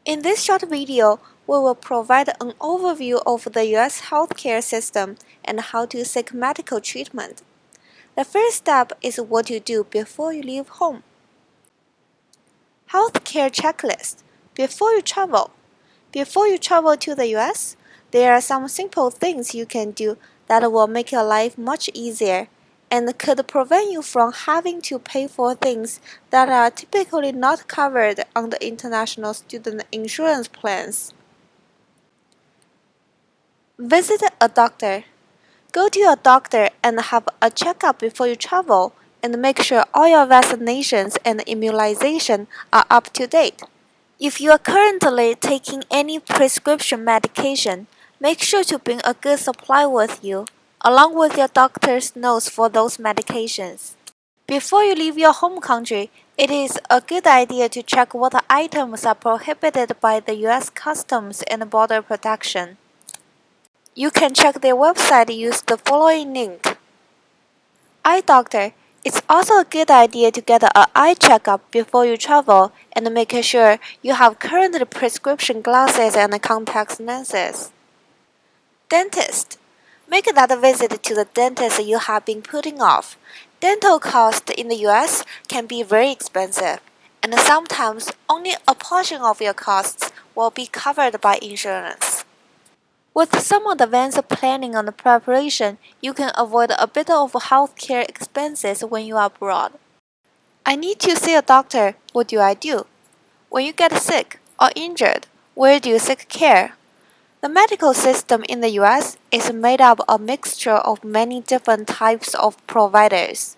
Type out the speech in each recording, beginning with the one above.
In this short video, we will provide an overview of the US healthcare system and how to seek medical treatment. The first step is what you do before you leave home. Healthcare checklist. Before you travel. Before you travel to the US, there are some simple things you can do that will make your life much easier and could prevent you from having to pay for things that are typically not covered under international student insurance plans. Visit a doctor. Go to your doctor and have a checkup before you travel and make sure all your vaccinations and immunization are up to date. If you are currently taking any prescription medication, make sure to bring a good supply with you, along with your doctor's notes for those medications. Before you leave your home country, it is a good idea to check what items are prohibited by the US Customs and Border Protection. You can check their website use the following link. Eye doctor. It's also a good idea to get an eye checkup before you travel and make sure you have current prescription glasses and contact lenses. Dentist. Make that visit to the dentist you have been putting off. Dental costs in the US can be very expensive, and sometimes only a portion of your costs will be covered by insurance. With some advanced planning and preparation, you can avoid a bit of healthcare expenses when you are abroad. I need to see a doctor. What do I do? When you get sick or injured, where do you seek care? The medical system in the US is made up of a mixture of many different types of providers.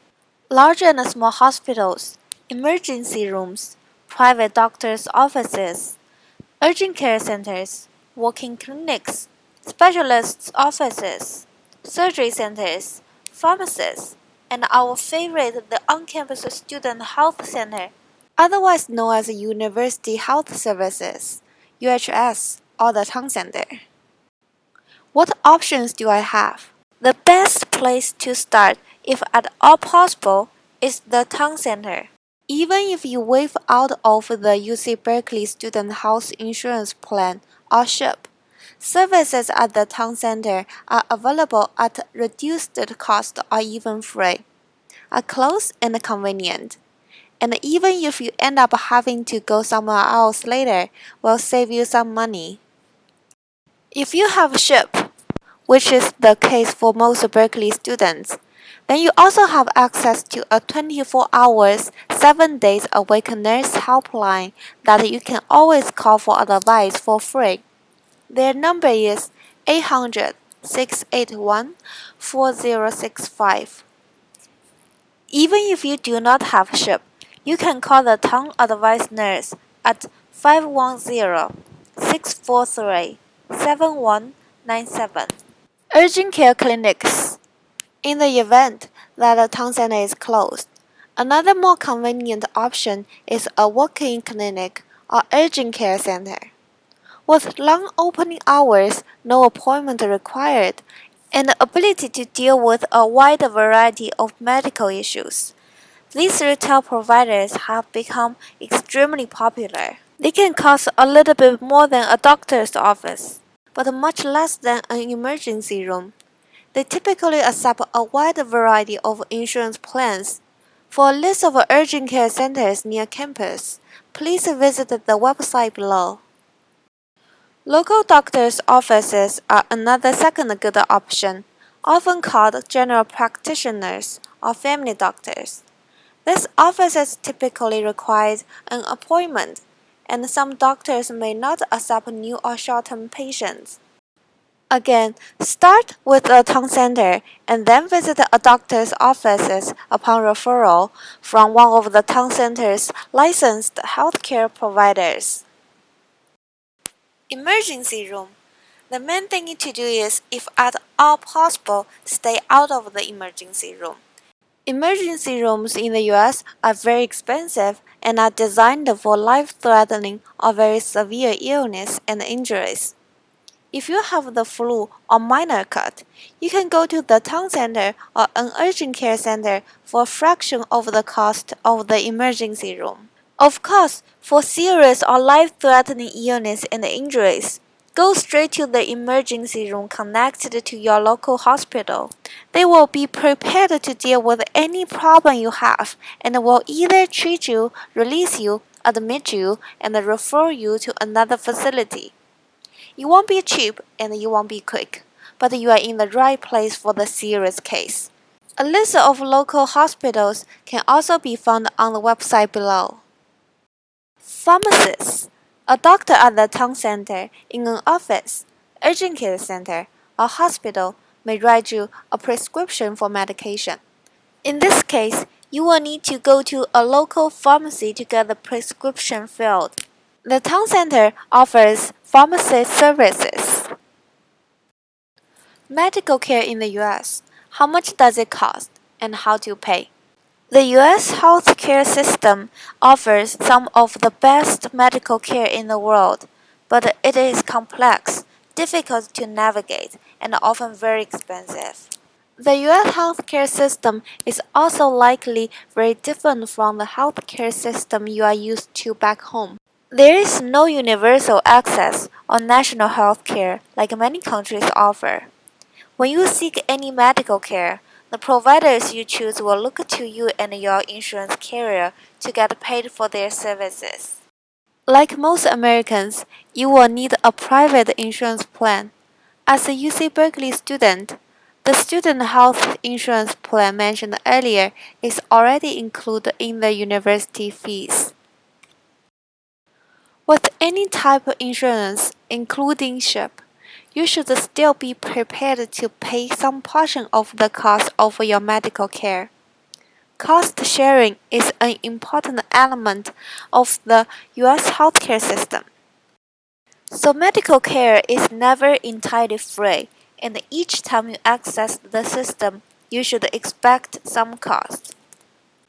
Large and small hospitals, emergency rooms, private doctors' offices, urgent care centers, walk-in clinics, specialists' offices, surgery centers, pharmacies, and our favorite, the on-campus student health center, otherwise known as University Health Services, UHS, or the town center. What options do I have? The best place to start, if at all possible, is the town center. Even if you waive out of the UC Berkeley Student Health Insurance Plan or SHIP, services at the town center are available at reduced cost or even free, are close and convenient, and even if you end up having to go somewhere else later, will save you some money. If you have SHIP, which is the case for most Berkeley students, then you also have access to a 24 hours, 7 days a week nurse helpline that you can always call for advice for free. Their number is 800-681-4065. Even if you do not have SHIP, you can call the town advice nurse at 510-643-7197. Urgent care clinics. In the event that a town center is closed, another more convenient option is a walk-in clinic or urgent care center. With long opening hours, no appointment required, and the ability to deal with a wide variety of medical issues, these retail providers have become extremely popular. They can cost a little bit more than a doctor's office, but much less than an emergency room. They typically accept a wide variety of insurance plans. For a list of urgent care centers near campus, please visit the website below. Local doctors' offices are another second good option, often called general practitioners or family doctors. These offices typically require an appointment, and some doctors may not accept new or short-term patients. Again, start with a town center and then visit a doctor's offices upon referral from one of the town center's licensed healthcare providers. Emergency room. The main thing to do is, if at all possible, stay out of the emergency room. Emergency rooms in the US are very expensive and are designed for life-threatening or very severe illness and injuries. If you have the flu or minor cut, you can go to the town center or an urgent care center for a fraction of the cost of the emergency room. Of course, for serious or life-threatening illness and injuries, go straight to the emergency room connected to your local hospital. They will be prepared to deal with any problem you have and will either treat you, release you, admit you, and refer you to another facility. You won't be cheap and you won't be quick, but you are in the right place for the serious case. A list of local hospitals can also be found on the website below. Pharmacist, a doctor at the town center, in an office, urgent care center, or hospital may write you a prescription for medication. In this case, you will need to go to a local pharmacy to get the prescription filled. The town center offers pharmacy services. Medical care in the US. How much does it cost and how to pay? The US healthcare system offers some of the best medical care in the world, but it is complex, difficult to navigate, and often very expensive. The US healthcare system is also likely very different from the healthcare system you are used to back home. There is no universal access or national healthcare like many countries offer. When you seek any medical care, the providers you choose will look to you and your insurance carrier to get paid for their services. Like most Americans, you will need a private insurance plan. As a UC Berkeley student, the student health insurance plan mentioned earlier is already included in the university fees. With any type of insurance, including SHIP, you should still be prepared to pay some portion of the cost of your medical care. Cost sharing is an important element of the US healthcare system. So medical care is never entirely free, and each time you access the system, you should expect some cost.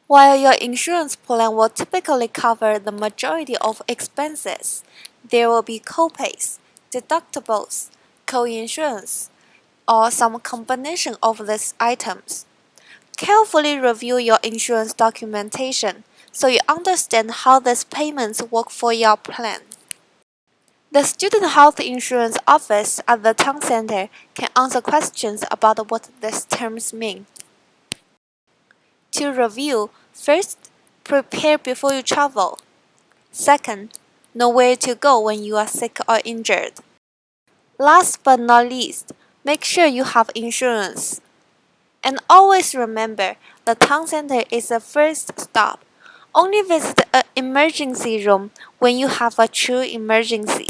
While your insurance plan will typically cover the majority of expenses, there will be copays, deductibles, co-insurance, or some combination of these items. Carefully review your insurance documentation so you understand how these payments work for your plan. The Student Health Insurance Office at the Town Center can answer questions about what these terms mean. To review, first, prepare before you travel. Second, know where to go when you are sick or injured. Last but not least, make sure you have insurance. And always remember, the town center is the first stop. Only visit an emergency room when you have a true emergency.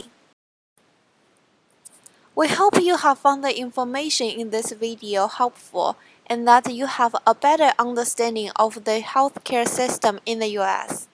We hope you have found the information in this video helpful and that you have a better understanding of the healthcare system in the US.